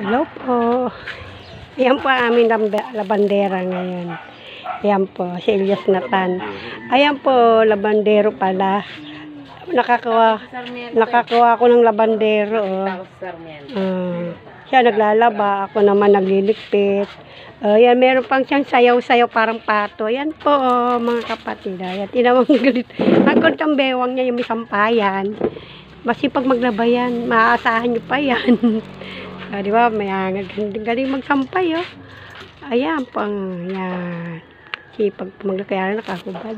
Hello po. Yan po ang aming labandera ngayon. Ayan po, si Elias Nathan. Ayan po, labandero pala. Nakakuha ako ng labandero. Siya naglalaba, ako naman nagliligpit. Yan, meron pang siyang sayaw-sayaw parang pato. Ayan po, mga kapatid. Ayan, tinawang galit. Ang kuntang bewang niya yung may sampayan. Masipag maglaba yan. Maaasahan nyo pa yan. Di ba? May galing magsampay, oh. Ayan, pang, yan. Sipag maglaba, kaya nakakubad.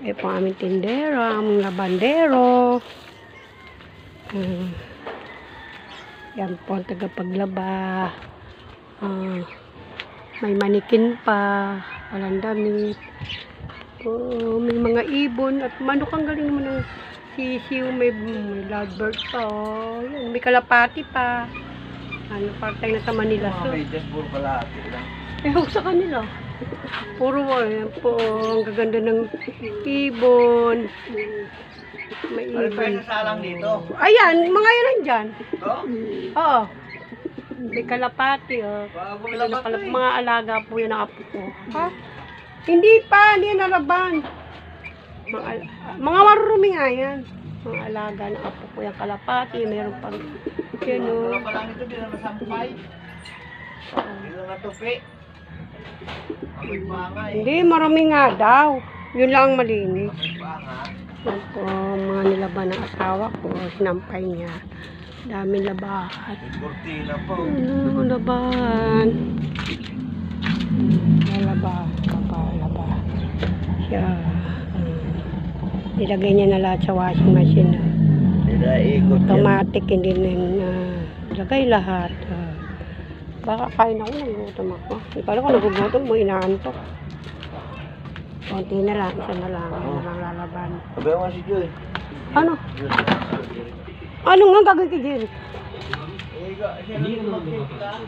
Ayan po ang aming tindero, aming labandero. Yan po ang tagapaglaba. May manikin pa. Walang damit. May mga ibon at manok. Ang galing mo ng sisiw. May lovebird pa. Yan, may kalapati pa. Partay na sa Manila. So, puro kalapati lang. sa kanila. Puro yan po. Ang gaganda ng ibon. May ibon. Salang dito. Ayan, mga yan dyan. Ito? Oo. May kalapati, oh. Mga alaga po yan ang apo ko. Ha? Hindi pa, hindi nalaban. Mga marurumi nga yan. Mga alaga ng apo ko yung kalapati. Meron pang, yun, oh. Wala pa lang ito, di na nasampay. Di na natupi. Hindi, marami nga daw. Yun lang ang malinis. Banga. Yan po, mga nilaban ng asawa ko. Sinampay niya. Daming labahan. Cortina po. Laban. Laba. Siya. Nilagay niya na lahat sa washing machine. Ikot yan. Automatic, hindi na ilagay lahat. Baka kain ako, nagugutom ako. Hindi ko alam kung nagugutom mo, inaantok. Konti na lang, isa na lang. Ano lang lalaban. Sabi mo si Joy. Ano? Ano nga gagawin kay Jerry? Hindi ko mag-take ka.